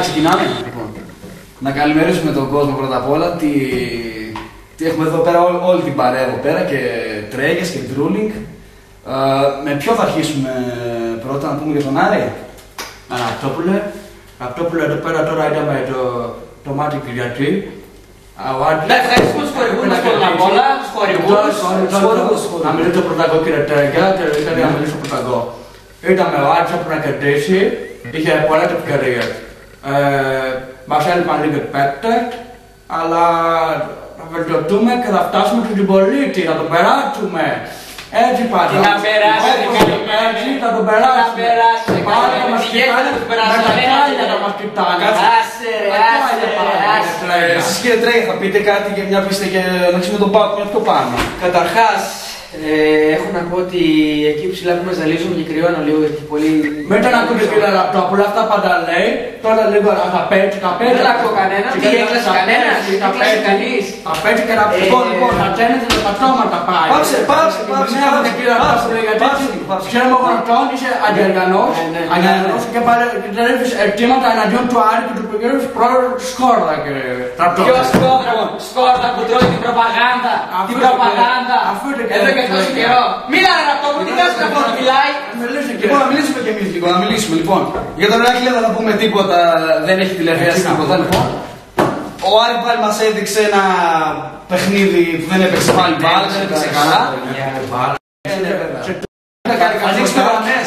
Ξεκινάμε. Λοιπόν, να καλημερίσουμε τον κόσμο πρώτα απ' όλα. Τι έχουμε εδώ πέρα, όλη την παρέα εδώ πέρα και τρέγες και drooling. Με ποιο θα αρχίσουμε πρώτα, να πούμε για τον Άρη? Ραπτόπουλε, εδώ πέρα τώρα είδαμε το μάτι Κυριακή. Να ευχαριστούμε τους χορηγούς πρώτα απ' όλα, τους χορηγούς. Να μιλήσω το πρωταγό κύριε Τρέγια και ήθελα να μιλήσω πρωταγό. Είδαμε ο Άρης που να κερδίσει, είχε πολλές ευκαιρίες. Μας έλειπαν λίγοι παίκτες, αλλά θα βελτιωθούμε και θα φτάσουμε και στην πολίτη, θα τον περάσουμε. Έτσι πάντα. Τι να περάσει, έτσι θα τον περάσουμε. Να περάσει, Πάλι θα μας κοιτάνε, με τα χάλια θα μας κοιτάνε. Εσείς κύριε Τρέγια θα πείτε κάτι για μια πίστα και να ξέρουμε τον Πάκο πιο πάνω? Καταρχάς, έχω να πω ότι εκεί ψηλά που με ζαλίζουν και κρυώνω λίγο γιατί πολύ... Μην τον ακούτε κύριε Ραπτόπουλο, αυτά πάντα λέει. Τώρα λίγο θα πέτσει, Δεν ακούω κανένα, τι έκλασε κανένας, έκλασε κανείς. Θα πέτσει και να λοιπόν, θα τσένετε με τα τόματα πάει. Πάψε. Ξέρουμε ο Γραπτών είσαι αντιαργανός και παρεύεις αιτήματα εναντίον του Άρη και του πηγαίνεις πρόεδρο του Σκόρδα κύριε Ραπτόπουλο. Ποιος Σκόρδα που τρώει την προπαγάνδα, την προπαγάνδα. Εδώ και τόσο καιρό. Μίλα ρε Ραπτόπουλο, τι κάνεις να πω, μιλάει. Λοιπόν, να μιλήσουμε κι εμείς λίγο, να μιλήσουμε λοιπόν. Για τον Ηράκλειο δεν θα πούμε τίποτα, δεν έχει τηλεφωνήσει τίποτα. Λοιπόν, ο Άρη πάλι μας έδειξε ένα παιχνίδι που δεν έπαιξε πάλι μπάλα, δεν έπαιξε καλά. Θα ανοίξουμε γραμμές.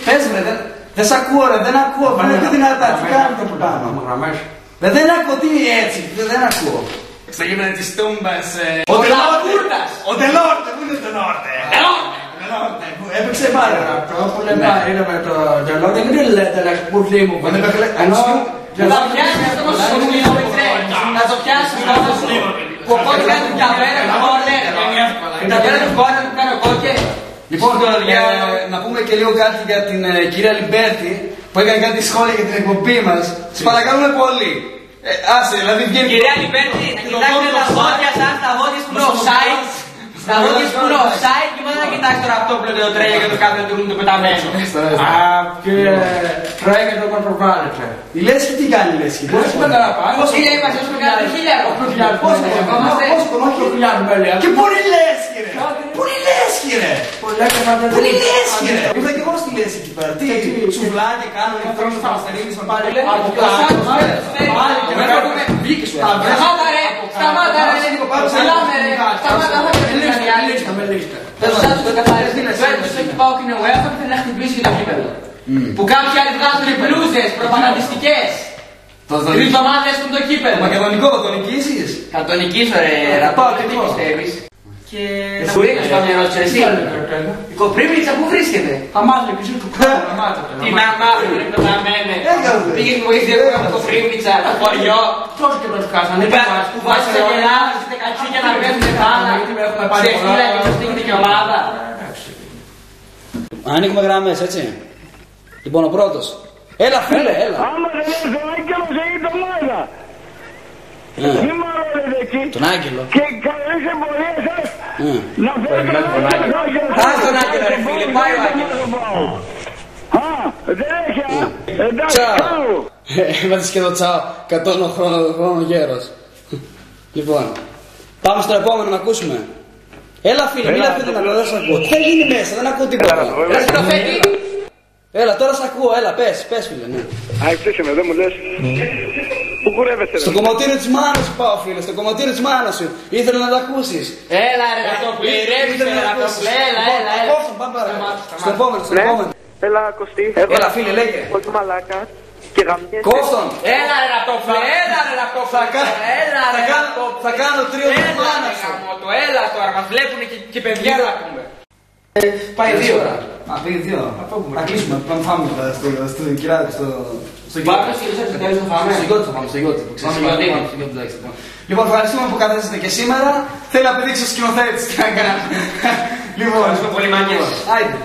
Πες ρε, δεν σ' ακούω ρε, δεν ακούω. Πάνε πιο δυνατά, τι κάνετε που κάνω. Δεν ακούω, τι έτσι, δεν ακούω. Στα γήπεδα της Τούμπας. Ο Τελόρτε, πού είναι ο Τελόρτε? Έπαιξε πάλι. Ραπτόπουλο, είναι με το Τελόρτε, δεν λέτε πουλί μου. Θα πιάσει αυτό το σημείο, θα το πιάσει αυτό το που οπότε κάνει την ταβέρα του κόρνερ. Την ταβέρα του κόρνερ που κάνει ο κόκκε. Λοιπόν, να πούμε και λίγο κάτι για την κυρία Λιμπέρτη που έκανε κάτι σχόλια για την εκπομπή μας. Σας παρακαλούμε πολύ. Άσε, δηλαδή βγαίνει. Κυρία Λιμπέρτη, κοιτάξτε τα δόντια σας, τα δόντια που είναι offside. Τα δόντια που είναι offside και μετά να κοιτάξτε το Ραπτόπουλο και το Τρέγια και το κάθε του το πεταμένο. Κύριε Τρέγια το κοντροβάλλετε. Η Λέσχη τι κάνει η Λέσχη? Πώς χίλια είμαστε, όσο με κάνετε χίλιαρο. Πόσο χιλιάδες. Και πού είναι η Λέσχη ρε? Πού είναι η Λέσχη ρε? Πού είναι η Λέσχη ρε? Ήρθα και εγώ στη Λέσχη εκεί πέρα. Τι σουβλάκι κάνω, ηλεκτρόνους θα μας τελείξουν πάλι. Σταμάτα ρε, σταμάτα ρε, μιλάμε ρε, σταμάτα θα έχει πάω και είναι UEFA και θέλει να χτυπήσει το κύπελλο. Που κάποιοι άλλοι βγάζουν μπλούζες προπαγανδιστικές. Την εβδομάδα έστουν το κύπελλο. Το μακεδονικό θα το νικήσεις? Θα το νικήσω ρε Ραπτόπουλο, τι πιστεύεις? Και να μου ρίχνεις καμιά ερώτηση εσύ. Η Κοπρίμνιτσα πού βρίσκεται? Αμάδια και εσύ του κόμμα, μάθετε. Την αμάδια ρε πεταμένε. Πήγες βοήθεια εγώ με το Κοπρίμνιτσα, το χωριό. Τόσο και τον κάσανε. Που βάζεις τα γελάδες και τα κατσίκια να παίζουν μπάλα. Σε φύλλα και σε στήχη και ομάδα. Ανοίγουμε γραμμές, έτσι. Λοιπόν, ο πρώτος. Έλα, φίλε, έλα. Άμα δεν έρθει ο Άγγελος, δεν είναι το μάγα. Μη μαρώνετε εκεί. Τον Άγγελο. Και καλές εμπορίες σας. Να φέρετε τον Άγγελο. Πας τον Άγγελο ρε φίλε, πάει ο Άγγελος. Α, δεν έχει. Εντάξει, κάπου. Έβαζες και το τσάο. 100 χρόνο γέρος. Λοιπόν, πάμε στο επόμενο να ακούσουμε. Έλα φίλε, μίλα φίλε να δεν σ' ακούω. Τι θα γίνει μέσα, δεν ακούω τίποτα. Ρε στο φέτη. Έλα, τώρα σ' ακούω, έλα, πες φίλε, ναι. Α, εκτίσε με, δεν μου λες. Πού κουρεύεσαι ρε? Στο κομμωτήριο της μάνας σου πάω φίλε, στο κομμωτήριο της μάνας σου. Ήθελα να τα ακούσεις. Έλα ρε Ραπτόπουλο, ηρέμησε ρε Ραπτόπουλο, έλα. Κόφτον, πάμε παρακάτω. Στο επόμενο, στο επόμενο. Έλα, Κωστή. Έλα φίλε, λέγε. Όχι μαλάκα. Και γαμιέσαι. Κόφτον. Έλα ρε Ραπτόπουλο, έλα ρε Ραπτόπουλο. Έλα ρε Ραπτόπουλο. Θα κάνω τρίο της μάνας σου. Έλα τώρα, μας βλέπουνε και παιδιά να πούμε. Πάει 2 ώρα. Α, πήγε 2. Θα κλείσουμε, πάμε φάμε στο κυράδι, στο Πάμε στο τέλος θα φάμε. Στο γιότι θα πάμε, στο γιότι. Λοιπόν, ευχαριστούμε που καθίσατε και σήμερα. Θέλω να πηδήξω ο σκηνοθέτης τι να κάνω. Λοιπόν, ευχαριστούμε πολύ μάγκες. Άιντε.